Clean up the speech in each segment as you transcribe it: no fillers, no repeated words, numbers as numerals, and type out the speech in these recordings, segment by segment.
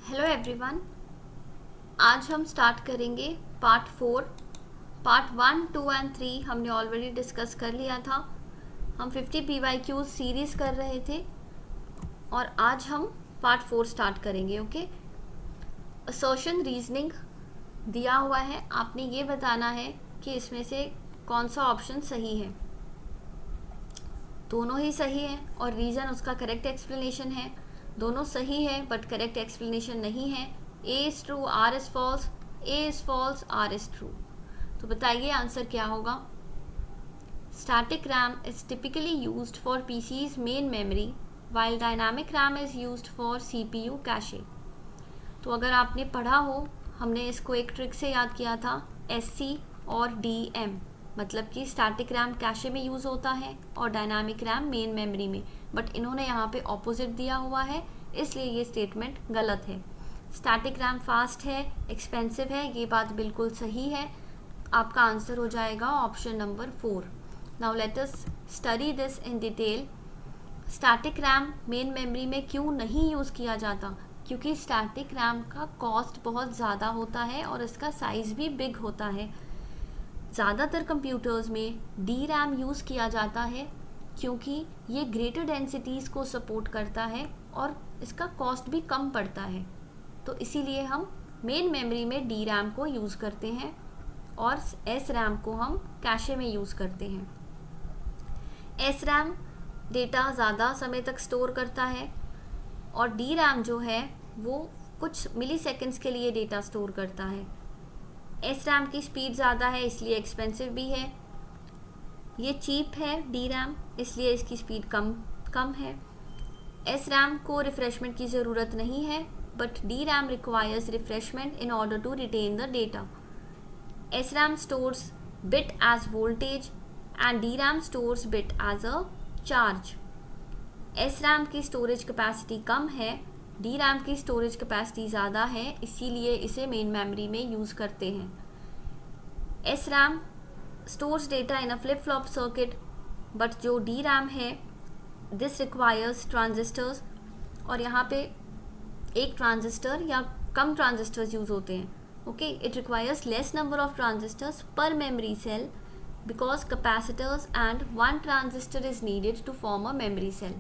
Hello everyone. आज हम start करेंगे पार्ट 4। पार्ट 1, 2 एंड 3 हमने ऑलरेडी डिस्कस कर लिया था। हम 50 PYQ सीरीज़ कर रहे थे और आज हम पार्ट 4 स्टार्ट करेंगे। ओके, असर्शन रीजनिंग दिया हुआ है, आपने ये बताना है कि इसमें से कौन सा ऑप्शन सही है। दोनों ही सही है और रीज़न उसका करेक्ट एक्सप्लेनेशन है। दोनों सही है बट करेक्ट एक्सप्लेनेशन नहीं है। A is true, R is false, A is false, R is true. तो बताइए आंसर क्या होगा। Static RAM is typically used for PC's main memory while dynamic RAM is used for CPU cache. तो अगर आपने पढ़ा हो, हमने इसको एक ट्रिक से याद किया था, SC और DM, मतलब कि स्टैटिक रैम कैशे में यूज़ होता है और डायनामिक रैम मेन मेमोरी में। बट इन्होंने यहाँ पे ऑपोजिट दिया हुआ है, इसलिए ये स्टेटमेंट गलत है। स्टैटिक रैम फास्ट है, एक्सपेंसिव है, ये बात बिल्कुल सही है। आपका आंसर हो जाएगा option number 4। Now let us study this in detail. Static RAM main memory में क्यों नहीं यूज़ किया जाता? क्योंकि स्टैटिक रैम का कॉस्ट बहुत ज़्यादा होता है और इसका साइज़ भी बिग होता है। ज़्यादातर कंप्यूटर्स में डी रैम यूज़ किया जाता है क्योंकि ये ग्रेटर डेंसिटीज़ को सपोर्ट करता है और इसका कॉस्ट भी कम पड़ता है। तो इसीलिए हम मेन मेमोरी में डी रैम को यूज़ करते हैं और एस रैम को हम कैशे में यूज़ करते हैं। एस रैम डेटा ज़्यादा समय तक स्टोर करता है और डी रैम जो है वो कुछ मिली सेकेंड्स के लिए डेटा स्टोर करता है। एस रैम की स्पीड ज़्यादा है इसलिए एक्सपेंसिव भी है। ये चीप है डी रैम, इसलिए इसकी स्पीड कम है। एस रैम को रिफ़्रेशमेंट की ज़रूरत नहीं है but DRAM requires refreshment in order to retain the data. SRAM stores bit as voltage and DRAM stores bit as a charge. SRAM की storage capacity कम है, DRAM की storage capacity ज़्यादा है, इसीलिए इसे main memory में use करते हैं। S RAM stores data in a flip flop circuit but जो डी रैम है दिस रिक्वायर्स ट्रांजिस्टर्स, और यहाँ पे एक ट्रांजिस्टर या कम ट्रांजिस्टर्स यूज़ होते हैं। Okay, it requires less number of transistors per memory cell because capacitors and one transistor is needed to form a memory cell.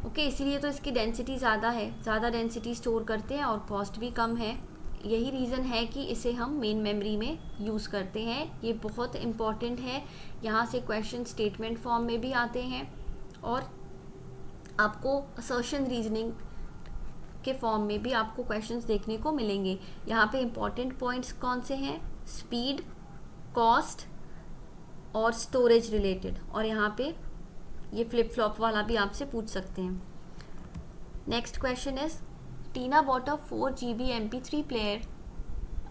Okay, इसीलिए तो इसकी डेंसिटी ज़्यादा है, ज़्यादा डेंसिटी स्टोर करते हैं और कॉस्ट भी कम है। यही रीज़न है कि इसे हम मेन मेमोरी में यूज़ करते हैं। ये बहुत इम्पॉर्टेंट है, यहाँ से क्वेश्चन स्टेटमेंट फॉर्म में भी आते हैं और आपको असर्शन रीजनिंग के फॉर्म में भी आपको क्वेश्चंस देखने को मिलेंगे। यहाँ पे इम्पॉर्टेंट पॉइंट्स कौन से हैं? स्पीड, कॉस्ट और स्टोरेज रिलेटेड, और यहाँ पे ये फ्लिप फ्लॉप वाला भी आपसे पूछ सकते हैं। Next question is Tina bought a 4 GB MP3 player.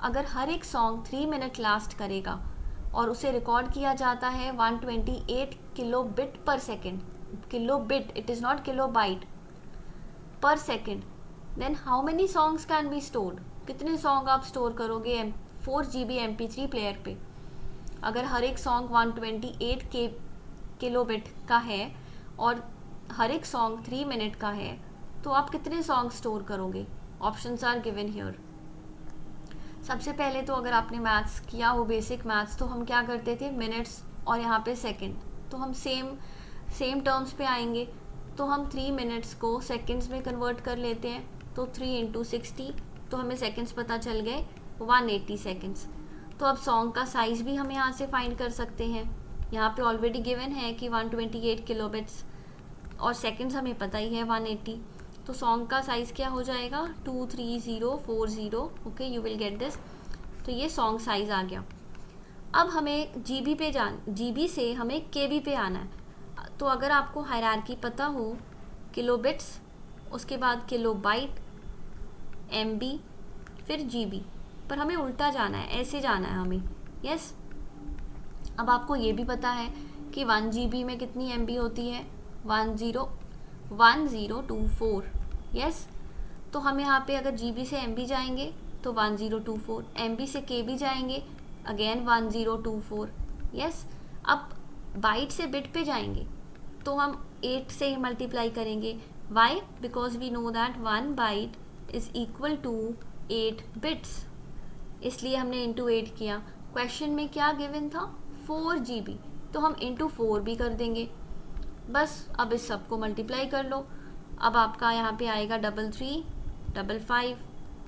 अगर हर एक सॉन्ग 3 मिनट लास्ट करेगा और उसे रिकॉर्ड किया जाता है 128 kilo bit per second, kilo bit, it is not kilo byte, per second, then how many songs can be stored? कितने song आप स्टोर करोगे 4 GB MP3 प्लेयर पे? अगर हर एक सॉन्ग 128 किलो बिट का है और हर एक सॉन्ग 3 मिनट का है तो आप कितने सॉन्ग स्टोर करोगे? Options are given here. सबसे पहले तो अगर आपने मैथ्स किया हो, बेसिक मैथ्स, तो हम क्या करते थे, मिनट्स और यहाँ पे सेकंड, तो हम सेम टर्म्स पे आएंगे। तो हम 3 मिनट्स को सेकंड्स में कन्वर्ट कर लेते हैं, तो 3 × 60, तो हमें सेकंड्स पता चल गए 180 सेकंड्स। तो अब सॉन्ग का साइज़ भी हम यहाँ से फाइंड कर सकते हैं। यहाँ पे ऑलरेडी गिवन है कि 128 किलो बिट्स और सेकंड्स हमें पता ही है 180, तो सॉन्ग का साइज़ क्या हो जाएगा 23040। Okay, you will get this. तो ये सॉन्ग साइज़ आ गया। अब हमें जीबी से हमें केबी पे आना है। तो अगर आपको हायरार्की पता हो, किलो बिट्स, उसके बाद किलो बाइट, MB, फिर GB, पर हमें उल्टा जाना है, ऐसे जाना है हमें। यस, अब आपको ये भी पता है कि 1 GB में कितनी MB होती है, 1024। यस, तो हम यहाँ पे अगर GB से MB जाएंगे तो 1024, MB से KB जाएंगे अगेन 1024। यस, अब बाइट से बिट पे जाएंगे तो हम 8 से ही मल्टीप्लाई करेंगे। Why? Because we know that 1 byte is equal to 8 bits, इसलिए हमने इंटू 8 किया। क्वेश्चन में क्या गिवन था 4 GB, तो हम इंटू 4 भी कर देंगे। बस अब इस सब को मल्टीप्लाई कर लो। अब आपका यहाँ पे आएगा 33, 55,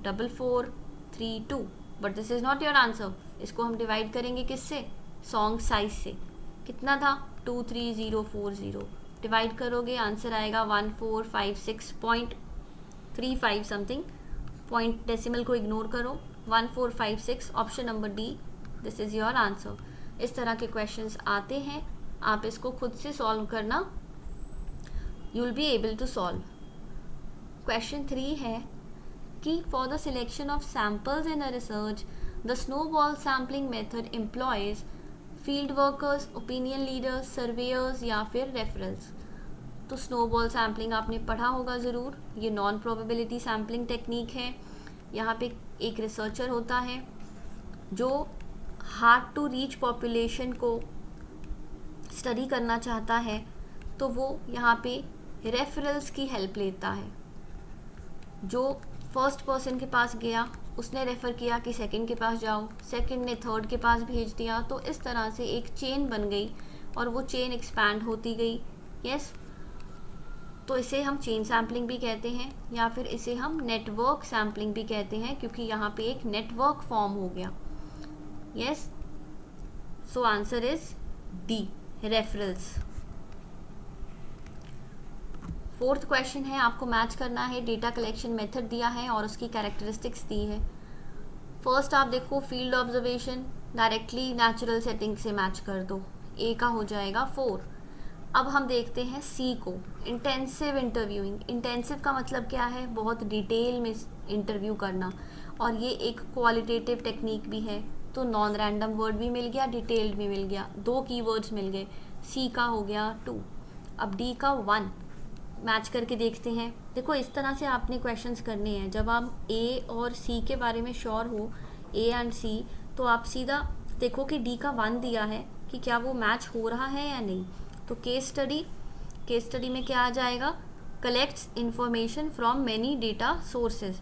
44, 32, but this is not your answer. इसको हम डिवाइड करेंगे किससे, सॉन्ग साइज से। कितना था 23040, डिवाइड करोगे आंसर आएगा 1456.35 समथिंग, पॉइंट डेसिमल को इग्नोर करो, 1456, option number D, this is your answer. इस तरह के क्वेश्चंस आते हैं, आप इसको खुद से सॉल्व करना, you will be able to solve. Question 3 है कि for the selection of samples in a research the snowball sampling method employs field workers, opinion leaders, surveyors या फिर रेफरल्स। तो स्नोबॉल सैम्पलिंग आपने पढ़ा होगा ज़रूर, ये नॉन प्रोबेबिलिटी सैम्पलिंग टेक्निक है। यहाँ पे एक रिसर्चर होता है जो हार्ड टू रीच पॉपुलेशन को स्टडी करना चाहता है, तो वो यहाँ पे रेफरल्स की हेल्प लेता है। जो फर्स्ट पर्सन के पास गया उसने रेफ़र किया कि सेकंड के पास जाओ, सेकंड ने थर्ड के पास भेज दिया, तो इस तरह से एक चेन बन गई और वो चेन एक्सपैंड होती गई। यस, तो इसे हम चेन सैम्पलिंग भी कहते हैं या फिर इसे हम नेटवर्क सैम्पलिंग भी कहते हैं, क्योंकि यहाँ पे एक नेटवर्क फॉर्म हो गया। Yes, so answer is D, referrals. Fourth question है, आपको मैच करना है, डेटा कलेक्शन मेथड दिया है और उसकी कैरेक्टरिस्टिक्स दी है। फर्स्ट आप देखो field observation, directly natural setting से मैच कर दो, ए का हो जाएगा 4। अब हम देखते हैं सी को, इंटेंसिव इंटरव्यूइंग। इंटेंसिव का मतलब क्या है, बहुत डिटेल में इंटरव्यू करना, और ये एक क्वालिटेटिव टेक्निक भी है। तो नॉन रैंडम वर्ड भी मिल गया, डिटेल्ड भी मिल गया, 2 कीवर्ड्स मिल गए। सी का हो गया 2, अब डी का 1 मैच करके देखते हैं। देखो इस तरह से आपने क्वेश्चंस करने हैं, जब आप ए और सी के बारे में श्योर हो, ए एंड सी, तो आप सीधा देखो कि डी का 1 दिया है कि क्या वो मैच हो रहा है या नहीं। तो केस स्टडी में क्या आ जाएगा, collects information from many data sources.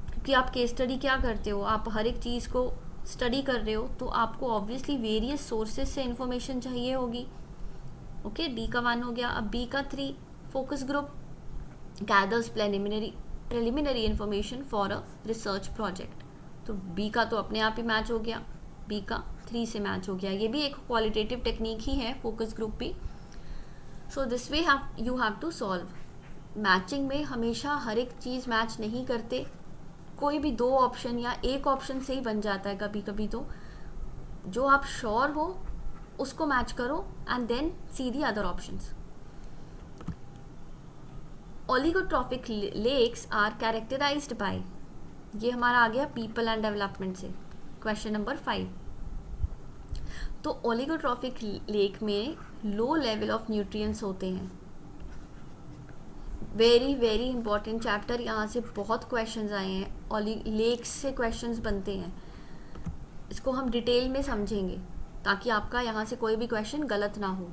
क्योंकि आप केस स्टडी क्या करते हो, आप हर एक चीज़ को स्टडी कर रहे हो, तो आपको ऑब्वियसली वेरियस सोर्सेज से इंफॉर्मेशन चाहिए होगी। ओके, डी का 1 हो गया। अब बी का 3, focus group gathers preliminary information for a research project. तो बी का तो अपने आप ही मैच हो गया, बी का 3 से मैच हो गया। ये भी एक क्वालिटेटिव टेक्निक ही है, फोकस ग्रुप भी। So this way you have to solve. Matching में हमेशा हर एक चीज़ मैच नहीं करते, कोई भी 2 ऑप्शन या एक ऑप्शन से ही बन जाता है कभी कभी। तो जो आप श्योर हो उसको मैच करो and then see the other options. Oligotrophic lakes are characterised by, ये हमारा आ गया पीपल एंड डेवलपमेंट से, क्वेश्चन नंबर 5। तो ओलिगोट्रॉफिक लेक में लो लेवल ऑफ न्यूट्रिएंट्स होते हैं। वेरी वेरी इंपॉर्टेंट चैप्टर, यहाँ से बहुत क्वेश्चंस आए हैं, लेक्स से क्वेश्चंस बनते हैं। इसको हम डिटेल में समझेंगे ताकि आपका यहाँ से कोई भी क्वेश्चन गलत ना हो।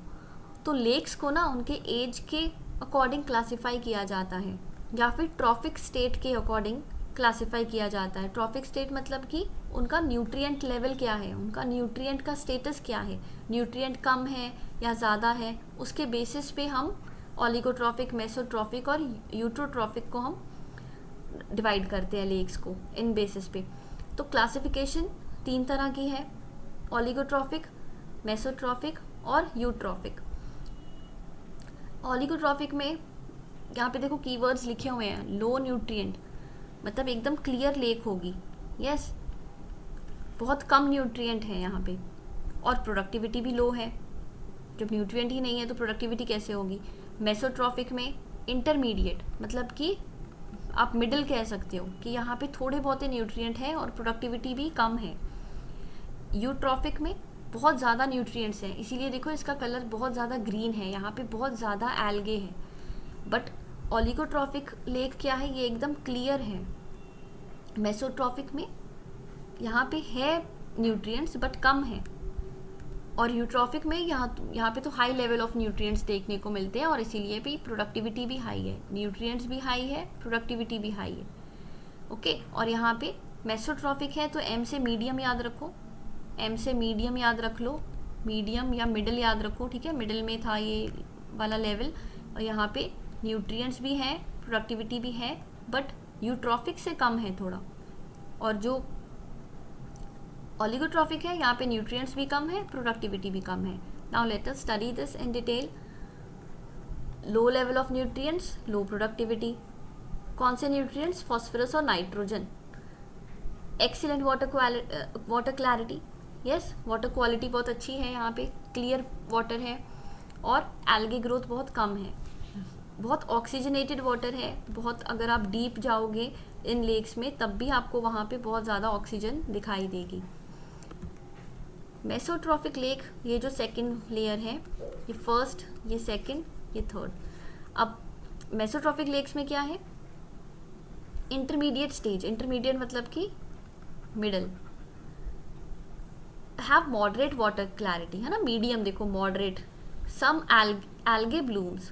तो लेक्स को ना उनके एज के अकॉर्डिंग क्लासिफाई किया जाता है या फिर ट्रॉफिक स्टेट के अकॉर्डिंग क्लासिफाई किया जाता है। ट्रॉफिक स्टेट मतलब कि उनका न्यूट्रिएंट लेवल क्या है, उनका न्यूट्रिएंट का स्टेटस क्या है, न्यूट्रिएंट कम है या ज़्यादा है, उसके बेसिस पे हम ओलिगोट्रॉफिक, मेसोट्रॉफिक और यूट्रोट्रॉफिक को हम डिवाइड करते हैं लेक्स को इन बेसिस पे। तो क्लासिफिकेशन 3 तरह की है, ओलिगोट्रॉफिक, मेसोट्रॉफिक और यूट्रॉफिक। ओलिगोट्रॉफिक में यहाँ पे देखो कीवर्ड्स लिखे हुए हैं, लो न्यूट्रिएंट मतलब एकदम क्लियर लेक होगी। यस, बहुत कम न्यूट्रिएंट है यहाँ पे, और प्रोडक्टिविटी भी लो है। जब न्यूट्रिएंट ही नहीं है तो प्रोडक्टिविटी कैसे होगी। मेसोट्रॉफिक में इंटरमीडिएट मतलब कि आप मिडिल कह सकते हो कि यहाँ पे थोड़े बहुत न्यूट्रिएंट है और प्रोडक्टिविटी भी कम है। यूट्रॉफिक में बहुत ज़्यादा न्यूट्रिएंट्स हैं, इसीलिए देखो इसका कलर बहुत ज़्यादा ग्रीन है, यहाँ पे बहुत ज़्यादा एल्गे है। बट ओलिगोट्रॉफिक लेक क्या है, ये एकदम क्लियर है। मेसोट्रॉफिक में यहाँ पे है न्यूट्रिएंट्स बट कम है, और यूट्रॉफिक में यहाँ पे तो हाई लेवल ऑफ न्यूट्रिएंट्स देखने को मिलते हैं और इसीलिए भी प्रोडक्टिविटी भी हाई है, न्यूट्रिएंट्स भी हाई है, प्रोडक्टिविटी भी हाई है। ओके, और यहाँ पे मेसोट्रॉफिक है तो एम से मीडियम याद रखो, एम से मीडियम याद रख लो, मीडियम या मिडिल याद रखो, ठीक है, मिडिल में था ये वाला लेवल। और यहाँ पे न्यूट्रिएंट्स भी हैं, प्रोडक्टिविटी भी है, बट यूट्रॉफिक से कम है थोड़ा। और जो ओलिगोट्रॉफिक है यहाँ पे न्यूट्रिएंट्स भी कम है, प्रोडक्टिविटी भी कम है। Now let us study this in detail. Low level of nutrients, low productivity. कौन से न्यूट्रिएंट्स? फॉस्फोरस और nitrogen. Excellent water clarity, yes, water quality बहुत अच्छी है, यहाँ पे क्लियर वाटर है। और एल्गे ग्रोथ बहुत कम है, बहुत ऑक्सीजनेटेड वाटर है, बहुत, अगर आप डीप जाओगे इन लेक्स में तब भी आपको वहाँ पे बहुत ज़्यादा ऑक्सीजन दिखाई देगी। मेसोट्रॉफिक लेक, ये जो सेकंड लेयर है, ये फर्स्ट, ये सेकंड, ये थर्ड। अब मेसोट्रॉफिक लेक्स में क्या है? इंटरमीडिएट स्टेज, इंटरमीडिएट मतलब कि middle, have moderate water clarity, है ना, मीडियम देखो, मॉडरेट, सम एल्गे ब्लूम्स।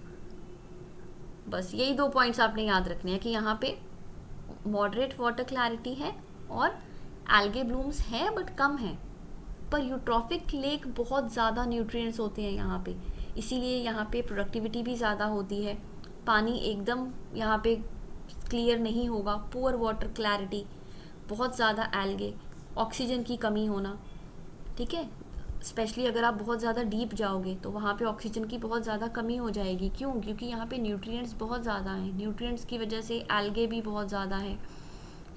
बस यही 2 पॉइंट्स आपने याद रखने हैं कि यहाँ पे मॉडरेट वाटर क्लैरिटी है और एल्गे ब्लूम्स है बट कम है। पर यूट्रॉफिक लेक बहुत ज़्यादा न्यूट्रिएंट्स होते हैं यहाँ पे, इसीलिए यहाँ पे प्रोडक्टिविटी भी ज़्यादा होती है। पानी एकदम यहाँ पे क्लियर नहीं होगा, पुअर वाटर क्लैरिटी, बहुत ज़्यादा एल्गे, ऑक्सीजन की कमी होना, ठीक है। स्पेशली अगर आप बहुत ज़्यादा डीप जाओगे तो वहाँ पे ऑक्सीजन की बहुत ज़्यादा कमी हो जाएगी। क्यों? क्योंकि यहाँ पे न्यूट्रिएंट्स बहुत ज़्यादा हैं, न्यूट्रिएंट्स की वजह से एल्गे भी बहुत ज़्यादा है,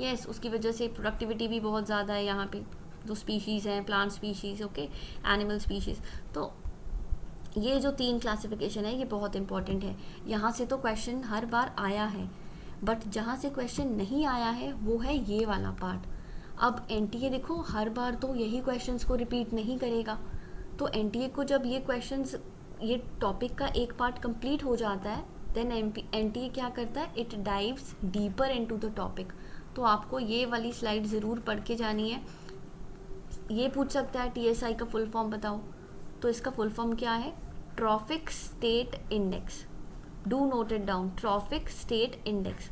यस, उसकी वजह से प्रोडक्टिविटी भी बहुत ज़्यादा है यहाँ पे, जो स्पीशीज़ हैं, plant species, okay, animal species. तो ये जो 3 क्लासिफिकेशन है ये बहुत इंपॉर्टेंट है। यहाँ से तो क्वेश्चन हर बार आया है, बट जहाँ से क्वेश्चन नहीं आया है वो है ये वाला पार्ट। अब एनटीए देखो हर बार तो यही क्वेश्चंस को रिपीट नहीं करेगा, तो एनटीए को जब ये क्वेश्चंस, ये टॉपिक का एक पार्ट कंप्लीट हो जाता है, देन एनटीए क्या करता है, it dives deeper into the topic. तो आपको ये वाली स्लाइड ज़रूर पढ़ के जानी है। ये पूछ सकता है टीएसआई का फुल फॉर्म बताओ, तो इसका फुल फॉर्म क्या है? Trophic state index. Do note it down, trophic state index.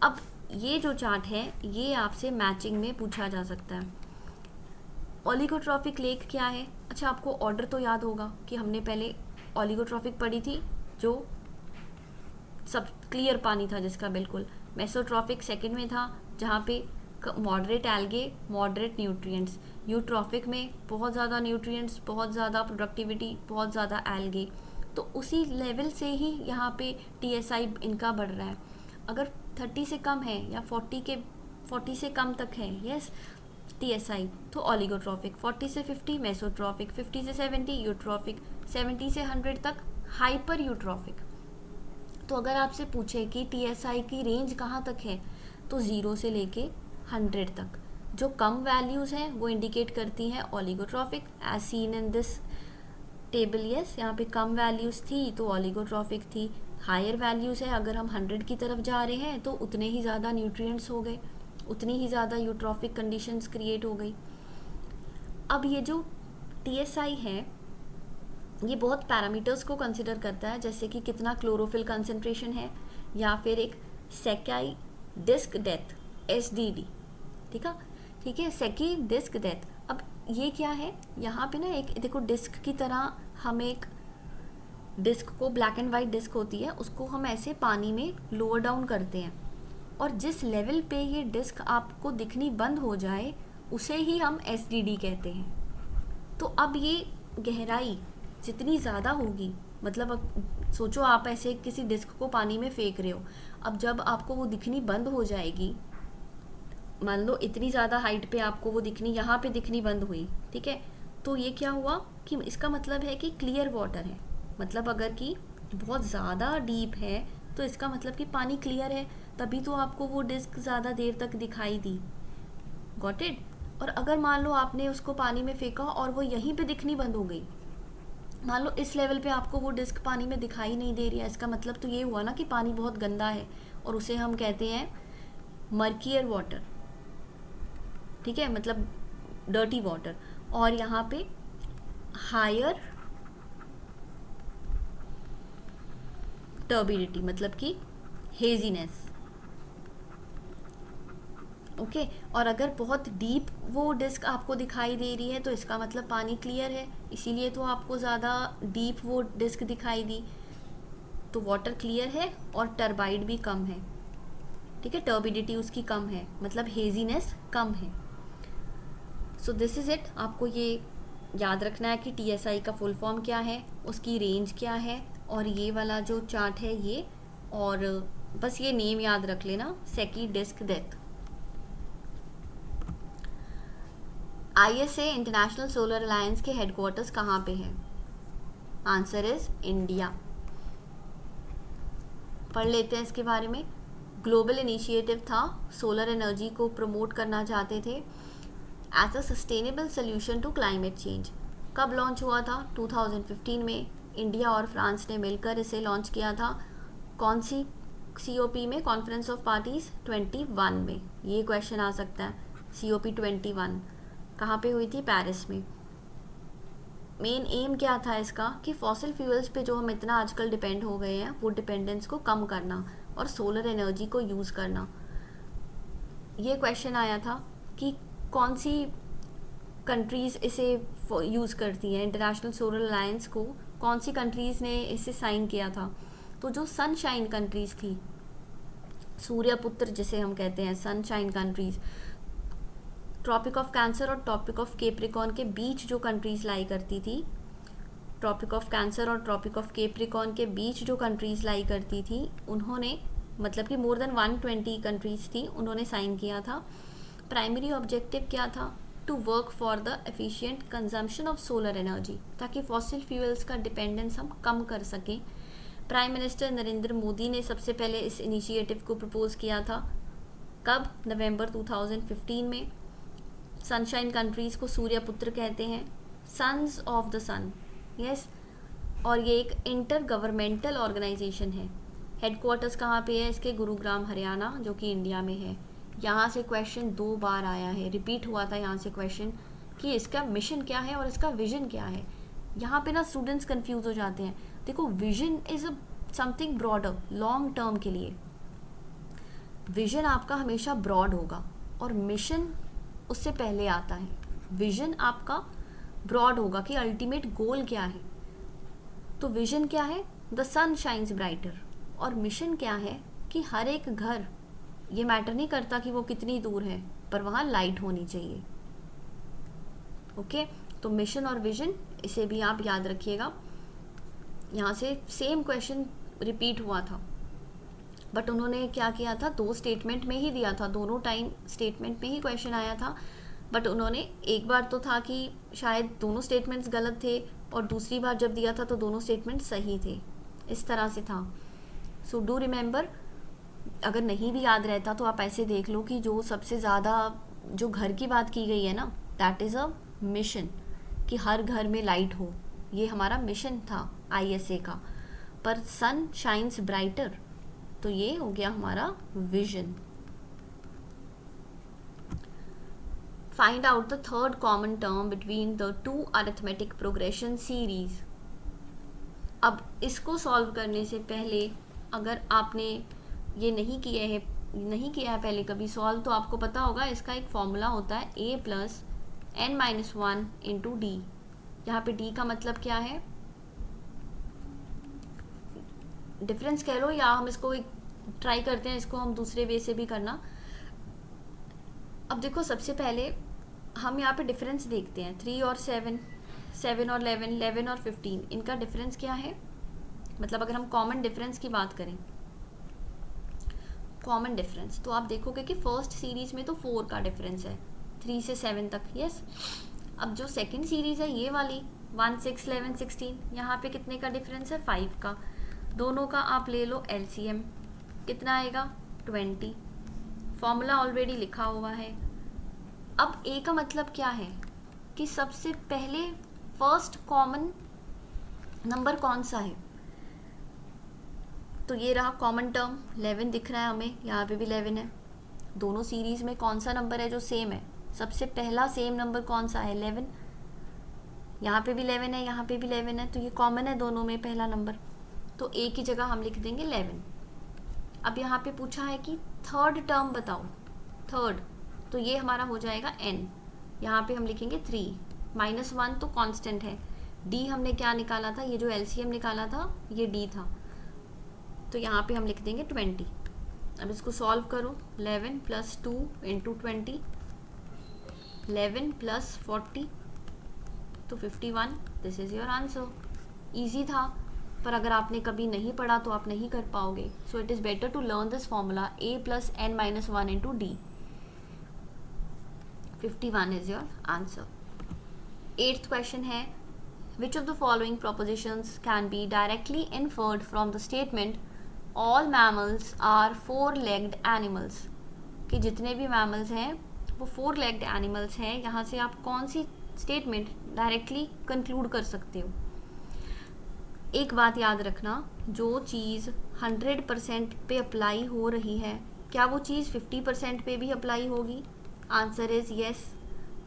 अब ये जो चार्ट है ये आपसे मैचिंग में पूछा जा सकता है। ओलिगोट्रॉफिक लेक क्या है? अच्छा, आपको ऑर्डर तो याद होगा कि हमने पहले ओलिगोट्रॉफिक पढ़ी थी जो सब क्लियर पानी था जिसका, बिल्कुल। मेसोट्रॉफिक सेकंड में था जहाँ पे मॉडरेट एल्गे, मॉडरेट न्यूट्रिएंट्स। यूट्रॉफिक में बहुत ज़्यादा न्यूट्रिएंट्स, बहुत ज़्यादा प्रोडक्टिविटी, बहुत ज़्यादा एल्गे। तो उसी लेवल से ही यहाँ पे टीएसआई इनका बढ़ रहा है। अगर 30 से कम है या 40 से कम तक है, यस, टीएसआई, तो ओलिगोट्रॉफिक। 40 से 50 मेसोट्रॉफिक, 50 से 70 यूट्रॉफिक, 70 से 100 तक हाइपर यूट्रॉफिक। तो अगर आपसे पूछे कि टीएसआई की रेंज कहाँ तक है, तो 0 से लेके 100 तक। जो कम वैल्यूज़ हैं वो इंडिकेट करती हैं oligotrophic, as seen in this table, yes, यहाँ पे कम वैल्यूज़ थी तो ओलिगोट्रॉफिक थी। हायर वैल्यूज़ है, अगर हम 100 की तरफ जा रहे हैं तो उतने ही ज़्यादा न्यूट्रिएंट्स हो गए, उतनी ही ज़्यादा यूट्रॉफिक कंडीशंस क्रिएट हो गई। अब ये जो टीएसआई है ये बहुत पैरामीटर्स को कंसिडर करता है, जैसे कि कितना क्लोरोफिल कंसंट्रेशन है, या फिर एक सेकाई डिस्क डेथ, एसडीडी, ठीक है, सेकी डिस्क डेथ। अब ये क्या है, यहाँ पे ना एक देखो डिस्क की तरह, हम एक डिस्क को, ब्लैक एंड वाइट डिस्क होती है, उसको हम ऐसे पानी में लोअर डाउन करते हैं, और जिस लेवल पे ये डिस्क आपको दिखनी बंद हो जाए उसे ही हम एसडीडी कहते हैं। तो अब ये गहराई जितनी ज़्यादा होगी, मतलब अब सोचो आप ऐसे किसी डिस्क को पानी में फेंक रहे हो, अब जब आपको वो दिखनी बंद हो जाएगी, मान लो इतनी ज़्यादा हाइट पे आपको वो दिखनी, यहाँ पे दिखनी बंद हुई, ठीक है, तो ये क्या हुआ कि इसका मतलब है कि क्लियर वाटर है। मतलब अगर कि बहुत ज़्यादा डीप है तो इसका मतलब कि पानी क्लियर है, तभी तो आपको वो डिस्क ज़्यादा देर तक दिखाई दी। Got it? और अगर मान लो आपने उसको पानी में फेंका और वो यहीं पे दिखनी बंद हो गई, मान लो इस लेवल पे आपको वो डिस्क पानी में दिखाई नहीं दे रही है, इसका मतलब तो ये हुआ ना कि पानी बहुत गंदा है, और उसे हम कहते हैं मर्कियर वाटर, ठीक है, मतलब डर्टी वाटर। और यहाँ पे हायर टर्बिडिटी, मतलब कि हेजीनेस। ओके और अगर बहुत डीप वो डिस्क आपको दिखाई दे रही है तो इसका मतलब पानी क्लियर है, इसीलिए तो आपको ज़्यादा डीप वो डिस्क दिखाई दी। तो वाटर क्लियर है और टर्बाइड भी कम है, ठीक है, टर्बिडिटी उसकी कम है, मतलब हेजीनेस कम है। So this is it. आपको ये याद रखना है कि TSI का फुल फॉर्म क्या है, उसकी रेंज क्या है, और ये वाला जो चार्ट है ये, और बस ये नेम याद रख लेना, सेकी डिस्क डेथ। ISA इंटरनेशनल सोलर अलायंस के हेडक्वार्टर्स कहाँ पे हैं? Answer is India. पढ़ लेते हैं इसके बारे में। ग्लोबल इनिशिएटिव था, सोलर एनर्जी को प्रमोट करना चाहते थे as a sustainable solution to climate change. कब लॉन्च हुआ था? 2015 में। इंडिया और फ्रांस ने मिलकर इसे लॉन्च किया था। कौन सी COP में? कॉन्फ्रेंस ऑफ पार्टीज 21 में। ये क्वेश्चन आ सकता है। COP 21 कहाँ पे हुई थी? पेरिस में। मेन एम क्या था इसका कि फॉसिल फ्यूल्स पे जो हम इतना आजकल डिपेंड हो गए हैं वो डिपेंडेंस को कम करना और सोलर एनर्जी को यूज़ करना। ये क्वेश्चन आया था कि कौन सी कंट्रीज़ इसे यूज़ करती हैं, इंटरनेशनल सोलर अलायंस को कौन सी कंट्रीज़ ने इसे साइन किया था? तो जो सनशाइन कंट्रीज़ थी, सूर्यपुत्र जिसे हम कहते हैं, sunshine countries, Tropic of Cancer और ट्रॉपिक ऑफ केप्रिकॉन के बीच जो कंट्रीज़ लाई करती थी, ट्रॉपिक ऑफ कैंसर और ट्रॉपिक ऑफ केप्रिकॉन के बीच जो कंट्रीज़ लाई करती थी, उन्होंने, मतलब कि मोर देन 120 कंट्रीज़ थी, उन्होंने साइन किया था। प्राइमरी ऑब्जेक्टिव क्या था? To work for the efficient consumption of solar energy, ताकि फॉसिल फ्यूल्स का डिपेंडेंस हम कम कर सकें। प्राइम मिनिस्टर नरेंद्र मोदी ने सबसे पहले इस इनिशिएटिव को प्रपोज किया था। कब? नवंबर 2015 में। सनशाइन कंट्रीज़ को सूर्यपुत्र कहते हैं, sons of the sun, yes. और ये एक इंटर गवर्नमेंटल ऑर्गेनाइजेशन है। हेडक्वार्टर्स कहाँ पे है इसके? गुरुग्राम हरियाणा, जो कि इंडिया में है। यहाँ से क्वेश्चन 2 बार आया है, रिपीट हुआ था यहाँ से क्वेश्चन कि इसका मिशन क्या है और इसका विजन क्या है। यहाँ पे ना स्टूडेंट्स कंफ्यूज हो जाते हैं। देखो, vision is a something broader, long term के लिए विजन आपका हमेशा ब्रॉड होगा और मिशन उससे पहले आता है। विजन आपका ब्रॉड होगा कि अल्टीमेट गोल क्या है। तो विजन क्या है? The sun shines brighter. और मिशन क्या है कि हर एक घर, ये मैटर नहीं करता कि वो कितनी दूर है, पर वहाँ लाइट होनी चाहिए। ओके, तो मिशन और विजन, इसे भी आप याद रखिएगा। यहाँ से सेम क्वेश्चन रिपीट हुआ था, बट उन्होंने क्या किया था, 2 स्टेटमेंट में ही दिया था, दोनों टाइम स्टेटमेंट में ही क्वेश्चन आया था। बट उन्होंने एक बार तो था कि शायद दोनों स्टेटमेंट्स गलत थे, और दूसरी बार जब दिया था तो दोनों स्टेटमेंट सही थे। इस तरह से था। सो डू रिमेंबर, अगर नहीं भी याद रहता तो आप ऐसे देख लो कि जो सबसे ज़्यादा जो घर की बात की गई है ना, दैट इज़ अ मिशन, कि हर घर में लाइट हो। ये हमारा मिशन था ISA का। पर सन शाइन्स ब्राइटर, तो ये हो गया हमारा vision. Find out the third common term between the 2 arithmetic progression series. अब इसको सॉल्व करने से पहले, अगर आपने ये नहीं किया है पहले कभी सॉल्व, तो आपको पता होगा इसका एक फॉर्मूला होता है A + n-1 × D। यहाँ पे D का मतलब क्या है? डिफरेंस कह लो, या हम इसको ट्राई करते हैं, इसको हम दूसरे वे से भी करना। अब देखो, सबसे पहले हम यहाँ पे डिफरेंस देखते हैं। 3 और 7, 7 और 11, 11 और 15, इनका डिफरेंस क्या है? मतलब अगर हम कॉमन डिफरेंस की बात करें, कॉमन डिफरेंस, तो आप देखोगे कि फर्स्ट सीरीज में तो 4 का डिफरेंस है, 3 से 7 तक, यस। अब जो सेकंड सीरीज है ये वाली, 1, 6, 11, 16, यहाँ पे कितने का डिफरेंस है? 5 का। दोनों का आप ले लो LCM, कितना आएगा? 20। फॉर्मूला ऑलरेडी लिखा हुआ है। अब A का मतलब क्या है कि सबसे पहले फर्स्ट कॉमन नंबर कौन सा है? तो ये रहा कॉमन टर्म, 11 दिख रहा है हमें, यहाँ पे भी 11 है। दोनों सीरीज में कौन सा नंबर है जो सेम है? सबसे पहला सेम नंबर कौन सा है? 11। यहाँ पे भी 11 है, यहाँ पे भी 11 है, तो ये कॉमन है दोनों में पहला नंबर, तो ए की जगह हम लिख देंगे 11। अब यहाँ पे पूछा है कि थर्ड टर्म बताओ, थर्ड, तो ये हमारा हो जाएगा n, यहाँ पे हम लिखेंगे 3, -1 तो कांस्टेंट है, d हमने क्या निकाला था, ये जो LCM निकाला था ये d था, तो यहाँ पे हम लिख देंगे 20। अब इसको सॉल्व करो, 11 + 2 × 20, 11 + 40 तो 51, this is your answer. Easy था, पर अगर आपने कभी नहीं पढ़ा तो आप नहीं कर पाओगे, so it is better to learn this formula a + n - 1 × d। 51 is your answer. 8th question है, which of the following propositions can be directly inferred from the statement all mammals are 4-legged animals, कि जितने भी mammals हैं वो 4-legged animals हैं, यहाँ से आप कौन सी स्टेटमेंट डायरेक्टली कंक्लूड कर सकते हो। एक बात याद रखना, जो चीज़ 100% पे अप्लाई हो रही है, क्या वो चीज़ 50% पे भी अप्लाई होगी? Answer is yes.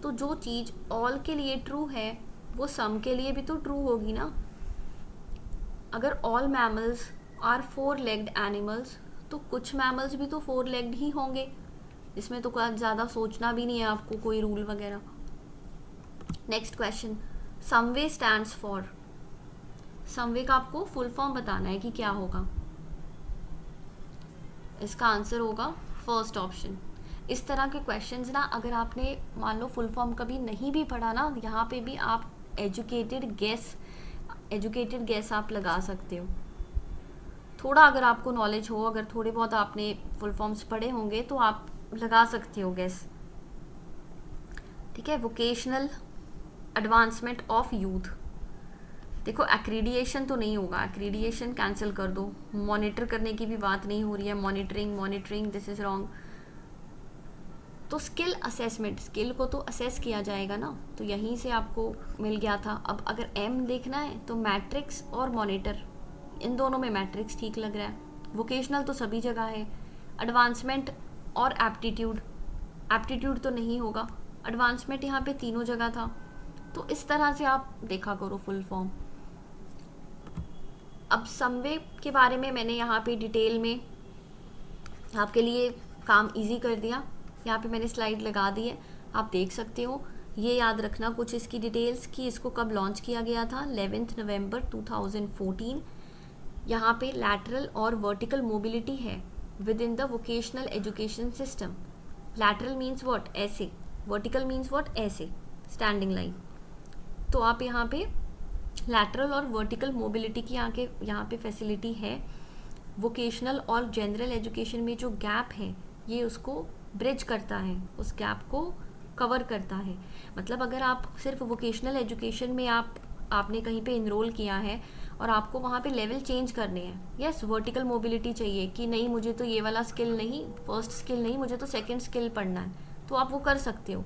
तो जो चीज़ ऑल के लिए ट्रू है वो सम के लिए भी तो ट्रू होगी ना। अगर all mammals are 4-legged animals, तो कुछ मैमल्स भी तो 4-legged ही होंगे, इसमें तो ज़्यादा सोचना भी नहीं है आपको, कोई रूल वगैरह। नेक्स्ट क्वेश्चन, समवे स्टैंड्स फॉर, समवे का आपको फुल फॉर्म बताना है कि क्या होगा। इसका आंसर होगा फर्स्ट ऑप्शन। इस तरह के क्वेश्चंस ना, अगर आपने मान लो फुल फॉर्म कभी नहीं भी पढ़ा ना, यहाँ पे भी आप एजुकेटेड गेस आप लगा सकते हो। थोड़ा अगर आपको नॉलेज हो, अगर थोड़े बहुत आपने फुल फॉर्म्स पढ़े होंगे तो आप लगा सकते हो गेस। ठीक है, वोकेशनल एडवांसमेंट ऑफ यूथ, देखो एक्रीडिएशन तो नहीं होगा, एक्रीडिएशन कैंसिल कर दो, मॉनिटर करने की भी बात नहीं हो रही है, मॉनिटरिंग दिस इज रॉन्ग। तो स्किल असेसमेंट, स्किल को तो असेस किया जाएगा ना, तो यहीं से आपको मिल गया था। अब अगर एम देखना है तो मैट्रिक्स और मॉनिटर, इन दोनों में मैट्रिक्स ठीक लग रहा है, वोकेशनल तो सभी जगह है, एडवांसमेंट और एप्टीट्यूड तो नहीं होगा, एडवांसमेंट यहाँ पे तीनों जगह था। तो इस तरह से आप देखा करो फुल फॉर्म। अब समवे के बारे में मैंने यहाँ पे डिटेल में आपके लिए काम इजी कर दिया, यहाँ पे मैंने स्लाइड लगा दी है, आप देख सकते हो। ये याद रखना कुछ इसकी डिटेल्स कि इसको कब लॉन्च किया गया था, 11 नवंबर 2014। यहाँ पे लैटरल और वर्टिकल मोबिलिटी है with in the vocational education system. Lateral means what, ऐसे, वर्टिकल मीन्स व्हाट, ऐसे, स्टैंडिंग लाइन। तो आप यहाँ पे लैटरल और वर्टिकल मोबिलिटी की यहाँ पे फैसिलिटी है। वोकेशनल और जनरल एजुकेशन में जो गैप है ये उसको ब्रिज करता है, उस गैप को कवर करता है। मतलब अगर आप सिर्फ वोकेशनल एजुकेशन में आपने कहीं पे इनरोल किया है और आपको वहाँ पे लेवल चेंज करने हैं, यस वर्टिकल मोबिलिटी चाहिए कि नहीं मुझे तो ये वाला स्किल नहीं, फर्स्ट स्किल नहीं, मुझे तो सेकंड स्किल पढ़ना है, तो आप वो कर सकते हो।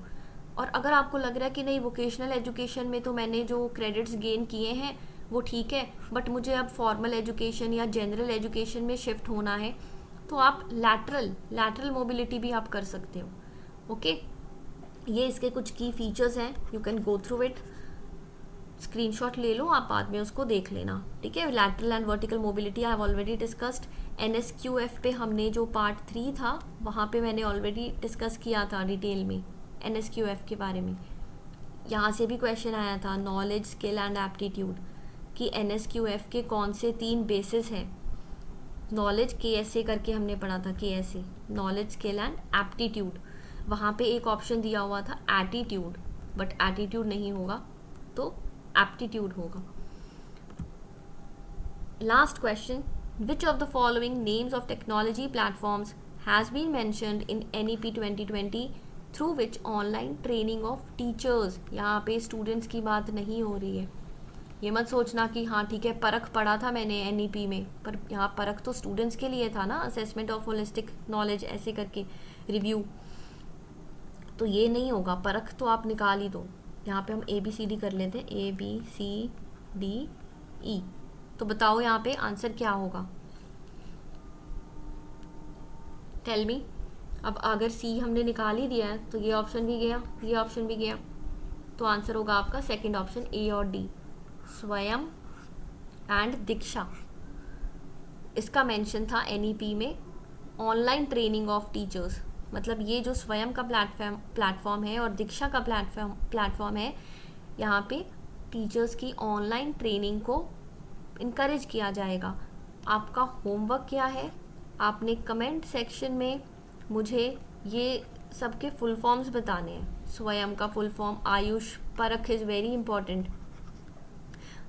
और अगर आपको लग रहा है कि नहीं वोकेशनल एजुकेशन में तो मैंने जो क्रेडिट्स गेन किए हैं वो ठीक है, बट मुझे अब फॉर्मल एजुकेशन या जनरल एजुकेशन में शिफ्ट होना है, तो आप लैटरल मोबिलिटी भी आप कर सकते हो। ओके, ये इसके कुछ की फीचर्स हैं, you can go through it, screenshot ले लो, आप बाद में उसको देख लेना। ठीक है, lateral and vertical mobility I have already discussed. NSQF पे हमने जो पार्ट 3 था वहाँ पे मैंने ऑलरेडी डिस्कस किया था डिटेल में NSQF के बारे में। यहाँ से भी क्वेश्चन आया था, नॉलेज, स्किल एंड एप्टीट्यूड, कि NSQF के कौन से 3 बेसिस हैं। नॉलेज KSA करके हमने पढ़ा था, KSA knowledge, skill and aptitude. वहाँ पे एक ऑप्शन दिया हुआ था एटीट्यूड, बट एटीट्यूड नहीं होगा तो एप्टीट्यूड होगा। Last question, which of the following names of technology platforms has been mentioned in NEP 2020 through which online training of teachers. यहाँ पे स्टूडेंट्स की बात नहीं हो रही है, ये मत सोचना कि हाँ ठीक है परख पढ़ा था मैंने NEP में, पर यहाँ परख तो स्टूडेंट्स के लिए था ना, असेसमेंट ऑफ होलिस्टिक नॉलेज ऐसे करके रिव्यू, तो ये नहीं होगा, परख तो आप निकाल ही दो। यहाँ पे हम ABCD कर लेते हैं, ABCDE। तो बताओ यहाँ पे आंसर क्या होगा, टेल मी। अब अगर C हमने निकाल ही दिया है तो ये ऑप्शन भी गया, ये ऑप्शन भी गया, तो आंसर होगा आपका सेकंड ऑप्शन ए और डी, स्वयं एंड दीक्षा। इसका मेंशन था एनईपी में, ऑनलाइन ट्रेनिंग ऑफ टीचर्स। मतलब ये जो स्वयं का प्लेटफॉर्म है और दीक्षा का प्लेटफॉर्म है, यहाँ पे टीचर्स की ऑनलाइन ट्रेनिंग को इनकरेज किया जाएगा। आपका होमवर्क क्या है, आपने कमेंट सेक्शन में मुझे ये सबके फुल फॉर्म्स बताने हैं। स्वयं का फुल फॉर्म, आयुष परख इज़ वेरी इंपॉर्टेंट,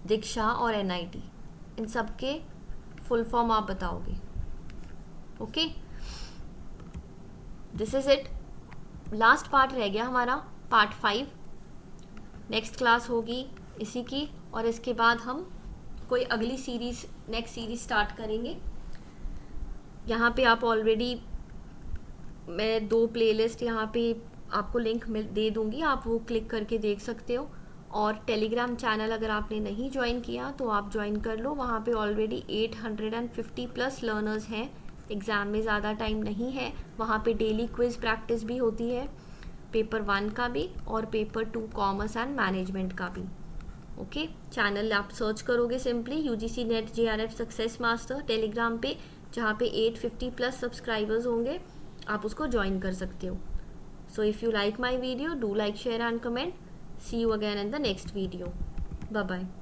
दीक्षा और एनआईटी, इन सब के फुल फॉर्म आप बताओगे। Okay, this is it. Last part रह गया हमारा, पार्ट 5। नेक्स्ट क्लास होगी इसी की, और इसके बाद हम कोई अगली सीरीज, नेक्स्ट सीरीज स्टार्ट करेंगे। यहाँ पे आप ऑलरेडी, मैं 2 प्लेलिस्ट यहाँ पे आपको लिंक दे दूँगी, आप वो क्लिक करके देख सकते हो। और टेलीग्राम चैनल अगर आपने नहीं ज्वाइन किया तो आप ज्वाइन कर लो, वहाँ पे ऑलरेडी 850+ लर्नर्स हैं। एग्ज़ाम में ज़्यादा टाइम नहीं है, वहाँ पे डेली क्विज़ प्रैक्टिस भी होती है, पेपर 1 का भी और पेपर 2 कॉमर्स एंड मैनेजमेंट का भी। ओके, चैनल आप सर्च करोगे simply UGC net JRF success master Telegram पे, जहाँ पे 850+ सब्सक्राइबर्स होंगे, आप उसको ज्वाइन कर सकते हो। So if you like my video, do like, share and comment. See you again in the next video. Bye bye.